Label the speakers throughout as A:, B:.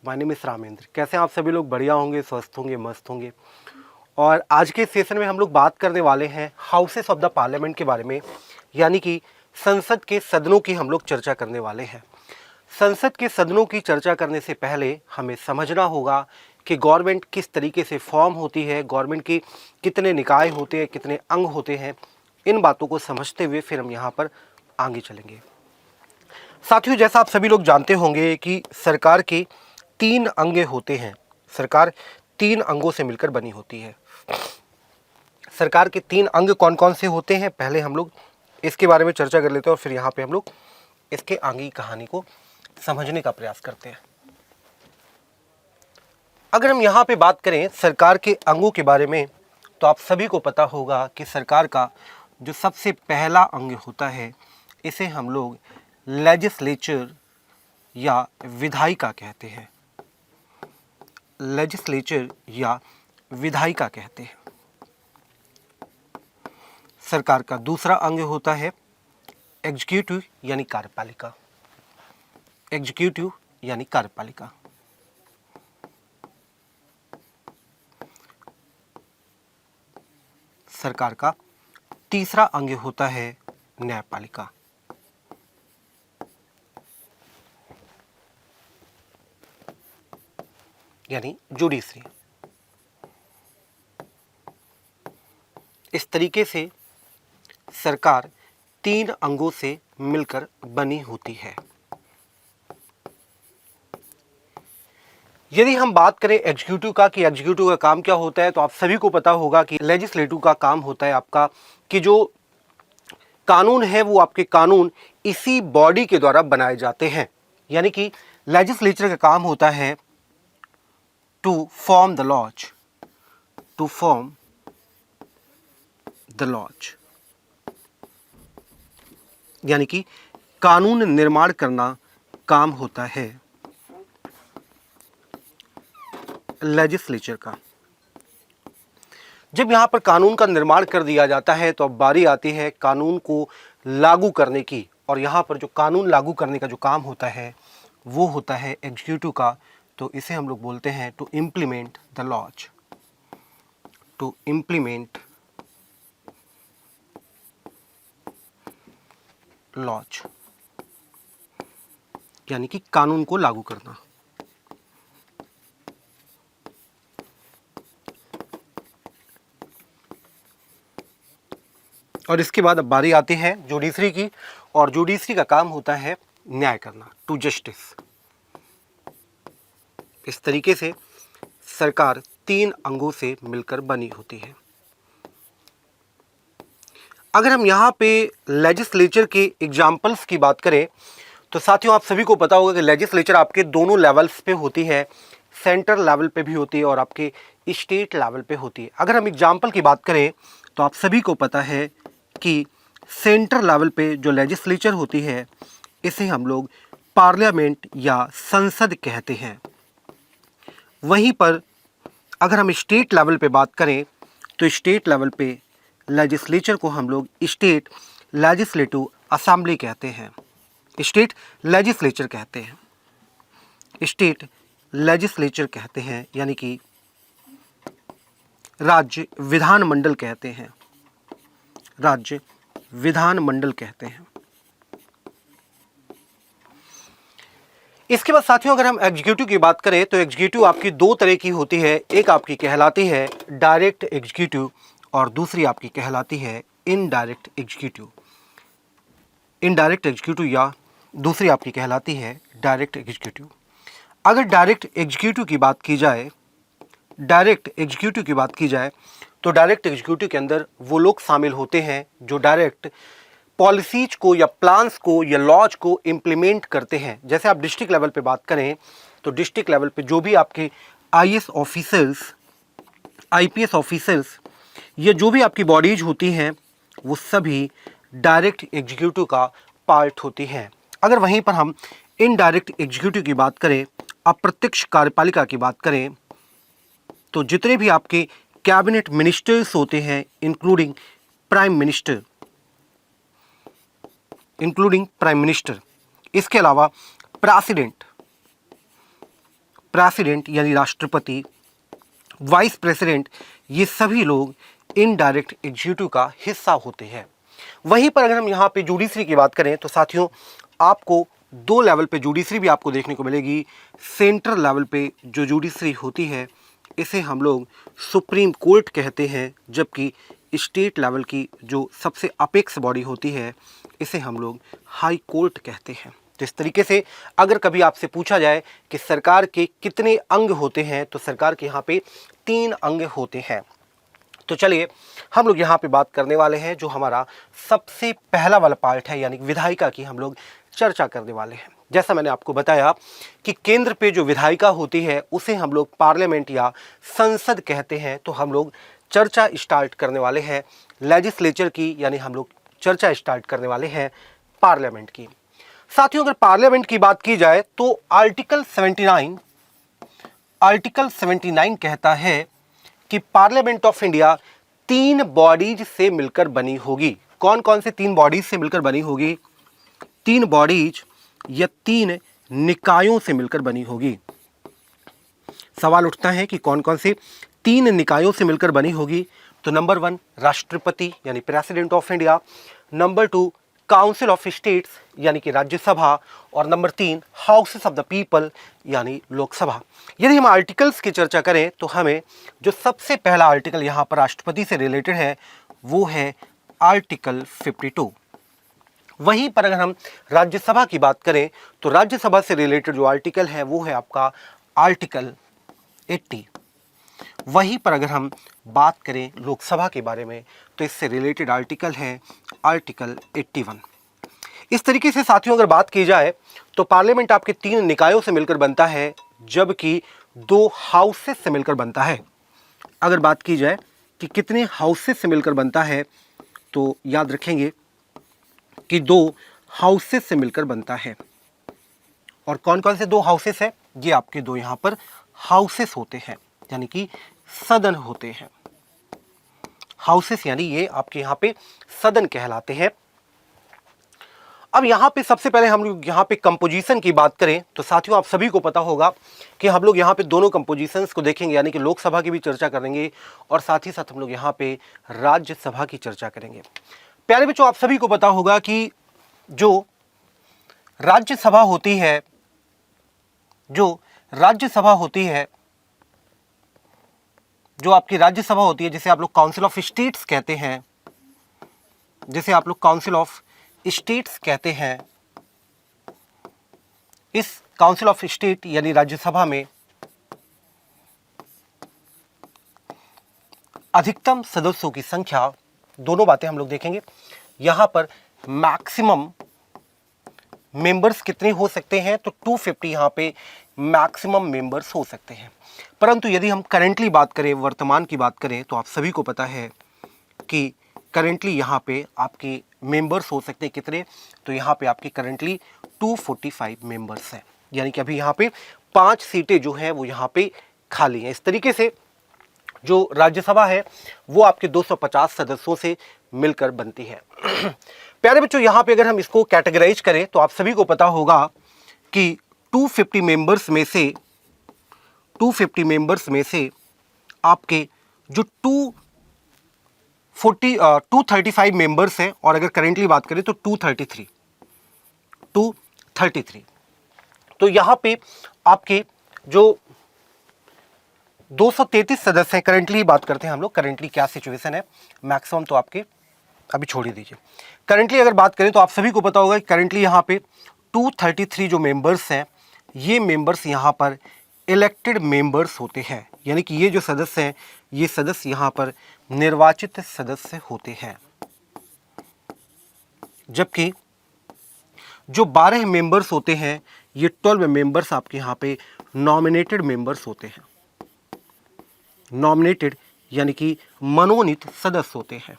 A: My name is Ramendra. कैसे हैं आप सभी लोग? बढ़िया होंगे, स्वस्थ होंगे, मस्त होंगे। और आज के सेशन में हम लोग बात करने वाले हैं हाउसेस ऑफ द पार्लियामेंट के बारे में, यानी कि संसद के सदनों की हम लोग चर्चा करने वाले हैं। संसद के सदनों की चर्चा करने से पहले हमें समझना होगा कि गवर्नमेंट किस तरीके से फॉर्म होती है, गवर्नमेंट की कितने निकाय होते हैं, कितने अंग होते हैं। इन बातों को समझते हुए फिर हम यहाँ पर आगे चलेंगे। साथियों, जैसा आप सभी लोग जानते होंगे कि सरकार के 3 अंग होते हैं। सरकार 3 अंगों से मिलकर बनी होती है। सरकार के 3 अंग कौन कौन से होते हैं, पहले हम लोग इसके बारे में चर्चा कर लेते हैं और फिर यहाँ पे हम लोग इसके आगे की कहानी को समझने का प्रयास करते हैं। अगर हम यहाँ पे बात करें सरकार के अंगों के बारे में, तो आप सभी को पता होगा कि सरकार का जो सबसे पहला अंग होता है, इसे हम लोग लेजिस्लेचर या विधायिका कहते हैं। लेजिस्लेचर या विधायिका कहते हैं। सरकार का दूसरा अंग होता है एग्जीक्यूटिव यानी कार्यपालिका। एग्जीक्यूटिव यानी कार्यपालिका। सरकार का तीसरा अंग होता है न्यायपालिका। यानी जुडिशरी। इस तरीके से सरकार 3 अंगों से मिलकर बनी होती है। यदि हम बात करें एग्जीक्यूटिव का कि एग्जीक्यूटिव का काम क्या होता है, तो आप सभी को पता होगा कि लेजिस्लेटिव का काम होता है आपका कि जो कानून है वो आपके कानून इसी बॉडी के द्वारा बनाए जाते हैं। यानी कि लेजिस्लेचर का काम होता है to form the laws. To form the laws यानी कि कानून निर्माण करना काम होता है लेजिस्लेचर का। जब यहां पर कानून का निर्माण कर दिया जाता है तो अब बारी आती है कानून को लागू करने की, और यहां पर जो कानून लागू करने का जो काम होता है वो होता है एग्जीक्यूटिव का। तो इसे हम लोग बोलते हैं to implement the laws. To implement laws यानी कि कानून को लागू करना। और इसके बाद अब बारी आती है जुडिशरी की, और जुडिशरी का काम होता है न्याय करना, टू जस्टिस। इस तरीके से सरकार 3 अंगों से मिलकर बनी होती है। अगर हम यहाँ पे लेजिस्लेचर के एग्जाम्पल्स की बात करें, तो साथियों आप सभी को पता होगा कि लेजिस्लेचर आपके दोनों लेवल्स पे होती है। सेंट्रल लेवल पे भी होती है और आपके स्टेट लेवल पे होती है। अगर हम एग्जाम्पल की बात करें तो आप सभी को पता है कि सेंट्रल लेवल पे जो लेजिस्लेचर होती है इसे हम लोग पार्लियामेंट या संसद कहते हैं। वहीं पर अगर हम स्टेट लेवल पे बात करें तो स्टेट लेवल पे लेजिस्लेचर को हम लोग स्टेट लेजिस्लेटिव असेंबली कहते हैं। स्टेट लेजिस्लेचर कहते हैं। स्टेट लेजिस्लेचर कहते हैं यानी कि राज्य विधानमंडल कहते हैं। राज्य विधानमंडल कहते हैं। इसके बाद साथियों अगर हम एग्जीक्यूटिव की बात करें तो एग्जीक्यूटिव आपकी 2 तरह की होती है। एक आपकी कहलाती है डायरेक्ट एग्जीक्यूटिव और दूसरी आपकी कहलाती है इनडायरेक्ट एग्जीक्यूटिव। इनडायरेक्ट एग्जीक्यूटिव या दूसरी आपकी कहलाती है डायरेक्ट एग्जीक्यूटिव। अगर डायरेक्ट एग्जीक्यूटिव की बात की जाए, डायरेक्ट एग्जीक्यूटिव की बात की जाए तो डायरेक्ट एग्जीक्यूटिव के अंदर वो लोग शामिल होते हैं जो डायरेक्ट पॉलिसीज को या प्लान्स को या लॉज को इम्प्लीमेंट करते हैं। जैसे आप डिस्ट्रिक्ट लेवल पे बात करें तो डिस्ट्रिक्ट लेवल पे जो भी आपके आईएएस ऑफिसर्स, आईपीएस ऑफिसर्स, ये जो भी आपकी बॉडीज होती हैं वो सभी डायरेक्ट एग्जीक्यूटिव का पार्ट होती हैं। अगर वहीं पर हम इनडायरेक्ट एग्जीक्यूटिव की बात करें, अप्रत्यक्ष कार्यपालिका की बात करें, तो जितने भी आपके कैबिनेट मिनिस्टर्स होते हैं इंक्लूडिंग प्राइम मिनिस्टर, इसके अलावा प्रेसिडेंट, प्रेसिडेंट यानी राष्ट्रपति, वाइस प्रेसिडेंट, ये सभी लोग इनडायरेक्ट एग्जीक्यूटिव का हिस्सा होते हैं। वहीं पर अगर हम यहाँ पे जुडिशरी की बात करें तो साथियों आपको दो लेवल पे जुडिशरी भी आपको देखने को मिलेगी। सेंट्रल लेवल पे जो जुडिशरी होती है इसे हम लोग सुप्रीम कोर्ट कहते हैं, जबकि स्टेट लेवल की जो सबसे अपेक्स बॉडी होती है इसे हम लोग हाई कोर्ट कहते हैं। तो इस तरीके से अगर कभी आपसे पूछा जाए कि सरकार के कितने अंग होते हैं तो सरकार के यहाँ पे 3 अंग होते हैं। तो चलिए हम लोग यहाँ पे बात करने वाले हैं जो हमारा सबसे पहला वाला पार्ट है, यानी विधायिका की हम लोग चर्चा करने वाले हैं। जैसा मैंने आपको बताया कि केंद्र पे जो विधायिका होती है उसे हम लोग पार्लियामेंट या संसद कहते हैं। तो हम लोग चर्चा स्टार्ट करने वाले हैं लेजिस्लेचर की, यानी हम लोग चर्चा स्टार्ट करने वाले हैं पार्लियामेंट की। साथियों अगर पार्लियामेंट की बात की जाए तो आर्टिकल 79 कहता है कि पार्लियामेंट ऑफ इंडिया 3 बॉडीज से मिलकर बनी होगी। कौन कौन से 3 बॉडीज से मिलकर बनी होगी? 3 बॉडीज या 3 निकायों से मिलकर बनी होगी। सवाल उठता है कि कौन कौन से 3 निकायों से मिलकर बनी होगी। तो नंबर 1 राष्ट्रपति यानी president of India, number 2 council of states यानी कि राज्यसभा, और number 3 houses of the people यानी लोकसभा। यदि हम आर्टिकल्स की चर्चा करें तो हमें जो सबसे पहला आर्टिकल यहाँ पर राष्ट्रपति से रिलेटेड है वो है आर्टिकल 52। वहीं पर अगर हम राज्यसभा की बात करें तो राज्यसभा से रिलेटेड जो आर्टिकल है वो है आपका आर्टिकल 80। वहीं पर अगर हम बात करें लोकसभा के बारे में तो इससे रिलेटेड आर्टिकल है आर्टिकल 81। इस तरीके से साथियों अगर बात की जाए तो पार्लियामेंट आपके 3 निकायों से मिलकर बनता है, जबकि 2 हाउसेस से मिलकर बनता है। अगर बात की जाए कि कितने हाउसेस से मिलकर बनता है तो याद रखेंगे कि 2 हाउसेस से मिलकर बनता है। और कौन कौन से 2 हाउसेस हैं? ये आपके 2 यहाँ पर हाउसेस होते हैं, यानी कि सदन होते हैं। हाउसेस यानी ये आपके यहाँ पे सदन कहलाते हैं। अब यहाँ पे सबसे पहले हम लोग यहाँ पे कंपोजिशन की बात करें तो साथियों आप सभी को पता होगा कि हम लोग यहाँ पे दोनों कंपोजिशंस को देखेंगे, यानी कि लोकसभा की भी चर्चा करेंगे और साथ ही साथ हम लोग यहाँ पे राज्यसभा की चर्चा करेंगे। प्यारे बच्चों आप सभी को पता होगा कि जो राज्यसभा होती है, जो आपकी राज्यसभा होती है, जिसे आप लोग काउंसिल ऑफ स्टेट्स कहते हैं, इस काउंसिल ऑफ स्टेट यानी राज्यसभा में अधिकतम सदस्यों की संख्या, दोनों बातें हम लोग देखेंगे। यहां पर मैक्सिमम मेंबर्स कितने हो सकते हैं तो 250 यहां पे मैक्सिमम मेंबर्स हो सकते हैं। परंतु यदि हम करंटली बात करें, वर्तमान की बात करें, तो आप सभी को पता है कि करंटली यहाँ पे आपके मेंबर्स हो सकते हैं कितने, तो यहाँ पे आपके करंटली 245 मेंबर्स हैं, यानी कि अभी यहाँ पे 5 सीटें जो हैं वो यहाँ पे खाली हैं। इस तरीके से जो राज्यसभा है वो आपके 250 सदस्यों से मिलकर बनती है। प्यारे बच्चों यहाँ पे अगर हम इसको कैटेगराइज करें तो आप सभी को पता होगा कि 250 मेंबर्स में से आपके जो 235 मेंबर्स हैं, और अगर करेंटली बात करें तो 233, तो यहाँ पे आपके जो 233 सदस्य हैं, करंटली बात करते हैं हम लोग, करंटली क्या सिचुएशन है, मैक्सिमम तो आपके अभी छोड़ ही दीजिए। करंटली अगर बात करें तो आप सभी को पता होगा कि करंटली यहाँ पे 233 जो मेंबर्स हैं, ये मेंबर्स यहाँ पर इलेक्टेड मेंबर्स होते हैं, यानी कि ये जो सदस्य हैं ये सदस्य यहाँ पर निर्वाचित सदस्य होते हैं। जबकि जो 12 मेंबर्स होते हैं ये 12 मेंबर्स आपके यहाँ पे नॉमिनेटेड मेंबर्स होते हैं। नॉमिनेटेड यानी कि मनोनीत सदस्य होते हैं।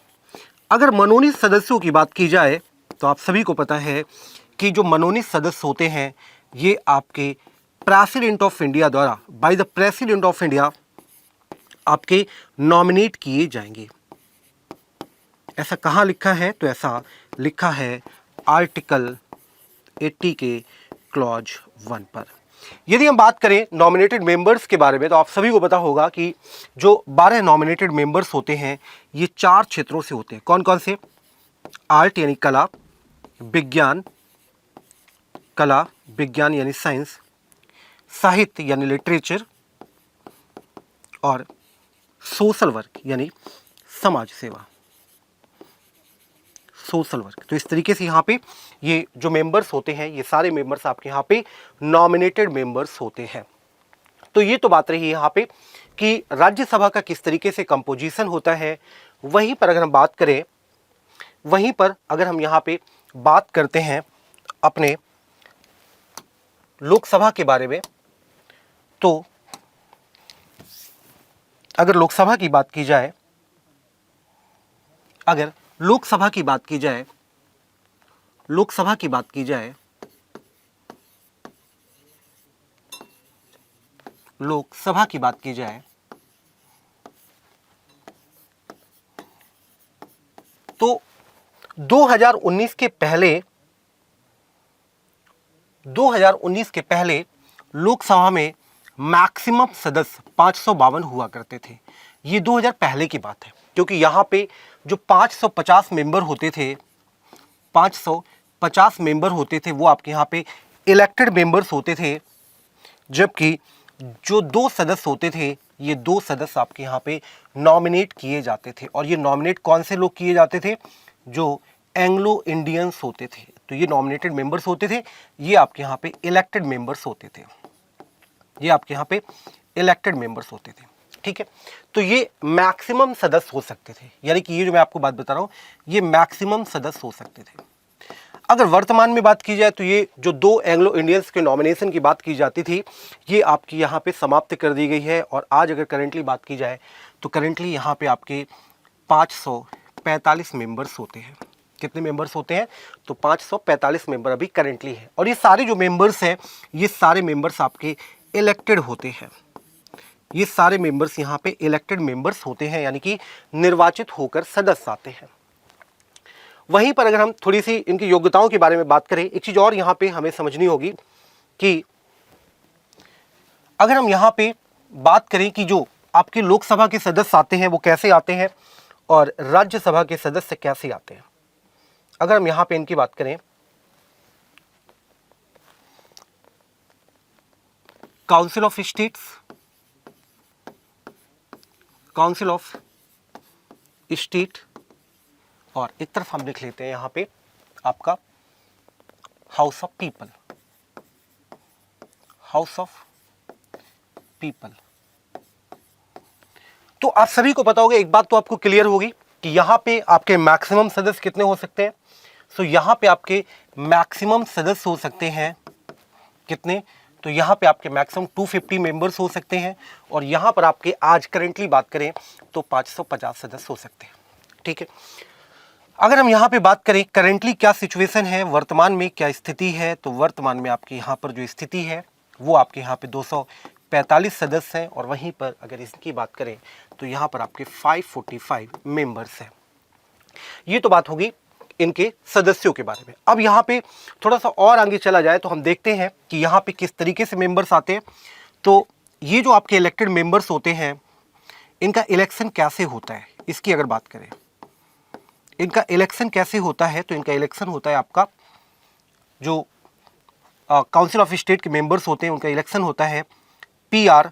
A: अगर मनोनीत सदस्यों की बात की जाए तो आप सभी को पता है कि जो मनोनीत सदस्य होते हैं ये आपके प्रेसिडेंट ऑफ इंडिया द्वारा, by the president of India आपके नॉमिनेट किए जाएंगे। ऐसा कहाँ लिखा है? तो ऐसा लिखा है आर्टिकल 80 के क्लॉज 1 पर। यदि हम बात करें नॉमिनेटेड मेंबर्स के बारे में, तो आप सभी को पता होगा कि जो 12 नॉमिनेटेड मेंबर्स होते हैं ये 4 क्षेत्रों से होते हैं। कौन कौन से? आर्ट यानी कला, विज्ञान, कला विज्ञान यानी साइंस, साहित्य यानी लिटरेचर, और सोशल वर्क यानी समाज सेवा, सोशल वर्क। तो इस तरीके से यहाँ पे ये जो मेंबर्स होते हैं ये सारे मेंबर्स आपके यहाँ पे नॉमिनेटेड मेंबर्स होते हैं। तो ये तो बात रही यहाँ पे कि राज्यसभा का किस तरीके से कंपोजिशन होता है। वहीं पर अगर हम बात करें, वहीं पर अगर हम यहाँ पे बात करते हैं अपने लोकसभा के बारे में, तो अगर लोकसभा की बात की जाए, अगर लोकसभा की बात की जाए, लोकसभा की बात की जाए, लोकसभा की बात की जाए, तो 2019 के पहले, 2019 के पहले लोकसभा में मैक्सिमम सदस्य 552 हुआ करते थे। ये 2000 पहले की बात है, क्योंकि यहाँ पे जो 550 मेंबर होते थे, 550 मेंबर होते थे वो आपके यहाँ पे इलेक्टेड मेंबर्स होते थे, जबकि जो 2 सदस्य होते थे ये 2 सदस्य आपके यहाँ पे नॉमिनेट किए जाते थे। और ये नॉमिनेट कौन से लोग किए जाते थे? जो एंग्लो इंडियंस होते थे। तो ये नॉमिनेटेड मेंबर्स होते थे, ये आपके यहाँ पे इलेक्टेड मेंबर्स होते थे, ये आपके यहाँ पे इलेक्टेड मेंबर्स होते थे। ठीक है, तो ये मैक्सिमम सदस्य हो सकते थे, यानी कि ये जो मैं आपको बात बता रहा हूँ ये मैक्सिमम सदस्य हो सकते थे। अगर वर्तमान में बात की जाए तो ये जो 2 एंग्लो इंडियंस के नॉमिनेशन की बात की जाती थी ये आपकी यहाँ पे समाप्त कर दी गई है। और आज अगर करेंटली बात की जाए तो करेंटली यहाँ पे आपके 545 मेंबर्स होते हैं। कितने मेंबर्स होते हैं? तो 545 मेंबर अभी करेंटली है। और ये सारे जो मेंबर्स हैं ये सारे मेंबर्स आपके इलेक्टेड होते हैं, ये सारे मेंबर्स यहाँ पे इलेक्टेड मेंबर्स होते हैं, यानी कि निर्वाचित होकर सदस्य आते हैं। वहीं पर अगर हम थोड़ी सी इनकी योग्यताओं के बारे में बात करें, एक चीज और यहाँ पे हमें समझनी होगी कि अगर हम यहाँ पे बात करें कि जो आपके लोकसभा के सदस्य आते हैं वो कैसे आते हैं और राज्यसभा के सदस्य कैसे आते हैं। अगर हम यहाँ पे इनकी बात करें, council of states, council of state, और एक तरफ हम लिख लेते हैं यहाँ पे आपका house of people, house of people. तो आप सभी को पता होगा, एक बात तो आपको क्लियर होगी कि यहाँ पे आपके मैक्सिमम सदस्य कितने हो सकते हैं। सो यहाँ पे आपके मैक्सिमम सदस्य हो सकते हैं कितने? तो यहाँ पे आपके मैक्सिमम 250 मेंबर्स हो सकते हैं। और यहाँ पर आपके आज करेंटली बात करें तो 550 सदस्य हो सकते हैं। ठीक है, अगर हम यहाँ पे बात करें करेंटली क्या सिचुएशन है, वर्तमान में क्या स्थिति है, तो वर्तमान में आपकी यहाँ पर जो स्थिति है वो आपके यहाँ पे 245 सदस्य हैं। और वहीं पर अगर इसकी बात करें तो यहाँ पर आपके 545 मेंबर्स हैं। ये तो बात होगी इनके सदस्यों के बारे में। अब यहाँ पे थोड़ा सा और आगे चला जाए तो हम देखते हैं कि यहाँ पे किस तरीके से मेंबर्स आते हैं। तो ये जो आपके इलेक्टेड मेंबर्स होते हैं इनका इलेक्शन कैसे होता है, इसकी अगर बात करें, इनका इलेक्शन कैसे होता है, तो इनका इलेक्शन होता है आपका जो काउंसिल ऑफ स्टेट के मेंबर्स होते हैं उनका इलेक्शन होता है PR,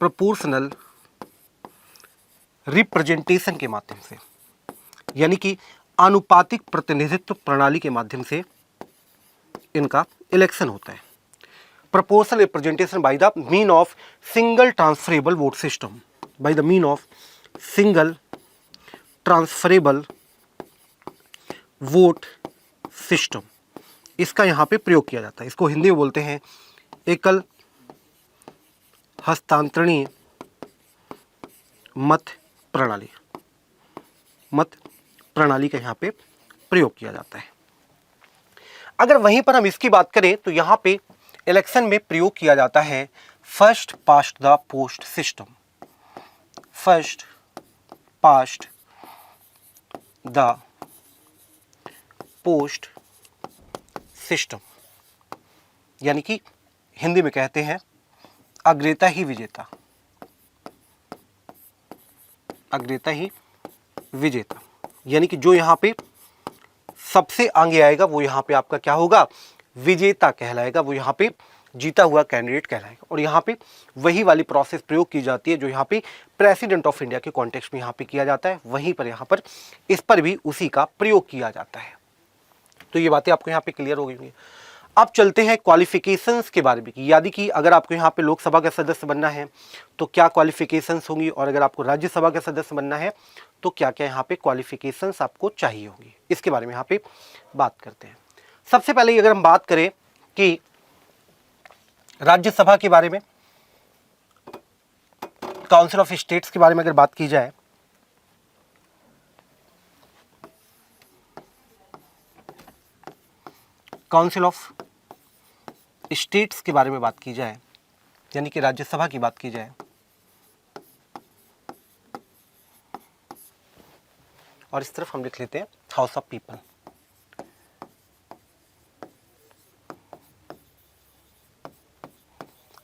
A: प्रोपोर्शनल रिप्रेजेंटेशन के माध्यम से, यानी कि आनुपातिक प्रतिनिधित्व प्रणाली के माध्यम से इनका इलेक्शन होता है। Proportional representation by the mean of single transferable vote system, by the mean of single transferable vote system, इसका यहाँ पे प्रयोग किया जाता है। इसको हिंदी में बोलते हैं एकल हस्तांतरणीय मत प्रणाली, मत प्रणाली का यहाँ पे प्रयोग किया जाता है। अगर वहीं पर हम इसकी बात करें तो यहाँ पे इलेक्शन में प्रयोग किया जाता है first past the post system, first past the post system. यानी कि हिंदी में कहते हैं अग्रेता ही विजेता, अग्रेता ही विजेता, यानी कि जो यहाँ पे सबसे आगे आएगा वो यहाँ पे आपका क्या होगा, विजेता कहलाएगा, वो यहाँ पे जीता हुआ कैंडिडेट कहलाएगा। और यहाँ पे वही वाली प्रोसेस प्रयोग की जाती है जो यहाँ पे प्रेसिडेंट ऑफ इंडिया के कॉन्टेक्स्ट में यहाँ पे किया जाता है, वहीं पर यहाँ पर इस पर भी उसी का प्रयोग किया जाता है। तो ये बातें आपको यहाँ पे क्लियर हो गई होंगी। अब चलते हैं क्वालिफिकेशंस के बारे में, यानी कि अगर आपको यहाँ पे लोकसभा का सदस्य बनना है तो क्या क्वालिफिकेशंस होंगी, और अगर आपको राज्यसभा का सदस्य बनना है तो क्या क्या यहाँ पे क्वालिफिकेशंस आपको चाहिए होंगी, इसके बारे में यहाँ पे बात करते हैं। सबसे पहले अगर हम बात करें कि राज्यसभा के बारे में, काउंसिल ऑफ स्टेट्स के बारे में अगर बात की जाए, काउंसिल ऑफ स्टेट्स के बारे में बात की जाए, यानी कि राज्यसभा की बात की जाए, और इस तरफ हम लिख लेते हैं हाउस ऑफ पीपल।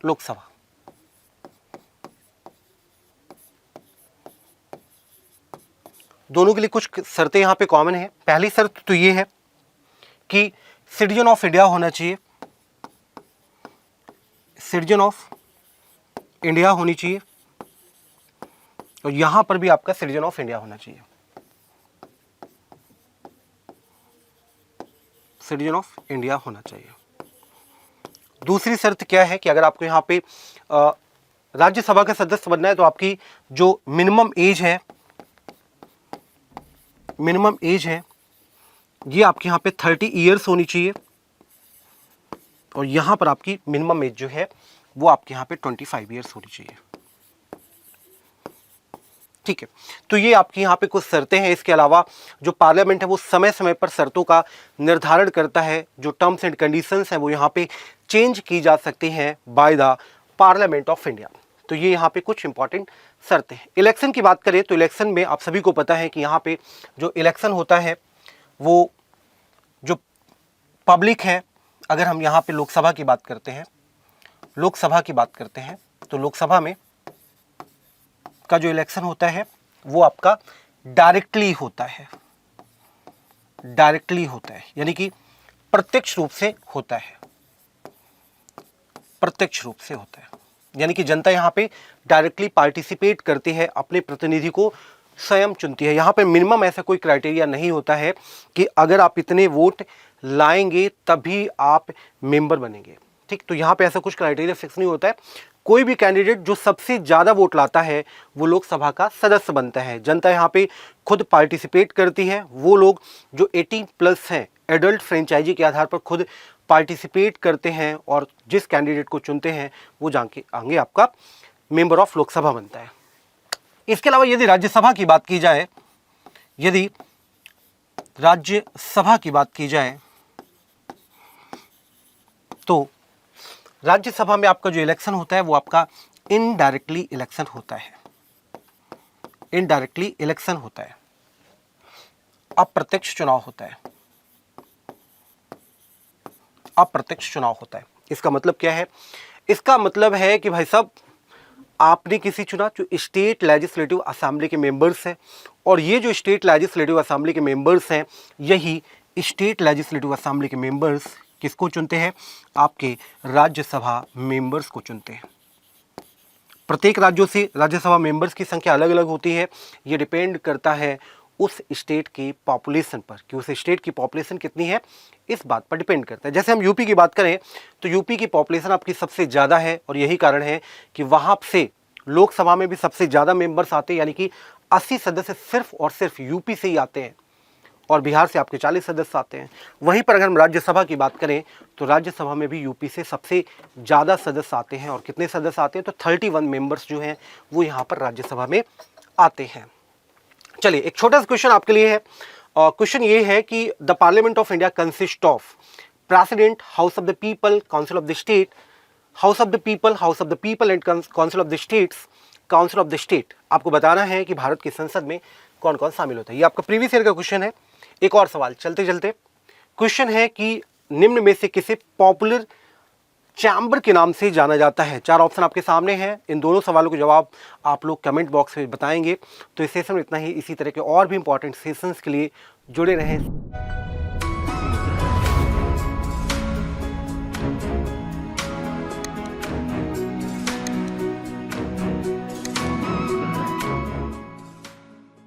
A: लोकसभा, दोनों के लिए कुछ शर्तें यहां पे कॉमन है। पहली शर्त तो ये है कि सिटीजन ऑफ इंडिया होना चाहिए, सिटीजन ऑफ इंडिया होनी चाहिए, और यहां पर भी आपका सिटीजन ऑफ इंडिया होना चाहिए, सिटीजन ऑफ इंडिया होना चाहिए। दूसरी शर्त क्या है कि अगर आपको यहाँ पे राज्यसभा का सदस्य बनना है तो आपकी जो मिनिमम एज है, मिनिमम एज है ये आपके यहाँ पे 30 ईयर्स होनी चाहिए, और यहाँ पर आपकी मिनिमम एज जो है वो आपके यहाँ पे 25 ईयर्स होनी चाहिए। ठीक है, तो ये आपकी यहाँ पे कुछ शर्तें हैं। इसके अलावा जो पार्लियामेंट है वो समय समय पर शर्तों का निर्धारण करता है, जो टर्म्स एंड कंडीशंस हैं वो यहाँ पे चेंज की जा सकती हैं by the parliament of India. तो ये यहाँ पे कुछ इंपॉर्टेंट शर्तें हैं। इलेक्शन की बात करें तो इलेक्शन में आप सभी को पता है कि यहाँ पे जो इलेक्शन होता है वो जो पब्लिक है, अगर हम यहाँ पे लोकसभा की बात करते हैं, लोकसभा की बात करते हैं तो लोकसभा में का जो इलेक्शन होता है वो आपका डायरेक्टली होता है, डायरेक्टली होता है, यानी कि प्रत्यक्ष रूप से होता है, प्रत्यक्ष रूप से होता है, यानी कि जनता यहाँ पे डायरेक्टली पार्टिसिपेट करती है, अपने प्रतिनिधि को स्वयं चुनती है। यहाँ पे मिनिमम ऐसा कोई क्राइटेरिया नहीं होता है कि अगर आप इतने वोट लाएंगे तभी आप मेंबर बनेंगे। ठीक, तो यहाँ पे ऐसा कुछ क्राइटेरिया फिक्स नहीं होता है। कोई भी कैंडिडेट जो सबसे ज़्यादा वोट लाता है वो लोकसभा का सदस्य बनता है। जनता यहाँ पे खुद पार्टिसिपेट करती है। वो लोग जो 18+ हैं, एडल्ट फ्रेंचाइजी के आधार पर खुद पार्टिसिपेट करते हैं और जिस कैंडिडेट को चुनते हैं वो जाके आगे आपका मेंबर ऑफ लोकसभा बनता है। इसके अलावा यदि राज्यसभा की बात की जाए, यदि राज्यसभा की बात की जाए तो राज्यसभा में आपका जो इलेक्शन होता है वो आपका इनडायरेक्टली इलेक्शन होता है, इनडायरेक्टली इलेक्शन होता है, अप्रत्यक्ष चुनाव होता है, अप्रत्यक्ष चुनाव होता है। इसका मतलब क्या है? इसका मतलब है कि भाई साहब आपने किसी चुना जो स्टेट लेजिस्लेटिव असेंबली के मेंबर्स हैं, और ये जो स्टेट लेजिस्लेटिव असेंबली के मेंबर्स हैं, यही स्टेट लेजिस्लेटिव असेंबली के मेंबर्स किसको चुनते हैं? आपके राज्यसभा मेंबर्स को चुनते हैं। प्रत्येक राज्यों से राज्यसभा मेंबर्स की संख्या अलग अलग होती है। ये डिपेंड करता है उस स्टेट की पॉपुलेशन पर कि उस स्टेट की पॉपुलेशन कितनी है, इस बात पर डिपेंड करता है। जैसे हम यूपी की बात करें तो यूपी की पॉपुलेशन आपकी सबसे ज़्यादा है, और यही कारण है कि वहाँ से लोकसभा में भी सबसे ज़्यादा मेंबर्स आते हैं, यानी कि 80 सदस्य सिर्फ और सिर्फ यूपी से ही आते हैं, और बिहार से आपके 40 सदस्य आते हैं। वहीं पर अगर हम राज्यसभा की बात करें तो राज्यसभा में भी यूपी से सबसे ज़्यादा सदस्य आते हैं, और कितने सदस्य आते हैं? तो 31 मेंबर्स जो हैं वो यहाँ पर राज्यसभा में आते हैं। चलिए एक छोटा सा क्वेश्चन आपके लिए है, और क्वेश्चन ये है कि the parliament of India consist of president, house of the people, council of the state, house of the people, house of the people and council of the states, council of the state. आपको बताना है कि भारत की संसद में कौन कौन शामिल होता है। ये आपका प्रीवियस ईयर का क्वेश्चन है। एक और सवाल चलते चलते, क्वेश्चन है कि निम्न में से किसे पॉपुलर चैम्बर के नाम से जाना जाता है। 4 ऑप्शन आपके सामने हैं, इन दोनों सवालों के जवाब आप लोग कमेंट बॉक्स में बताएंगे। तो इस सेशन में इतना ही। इसी तरह के और भी इंपॉर्टेंट सेशंस के लिए जुड़े रहें।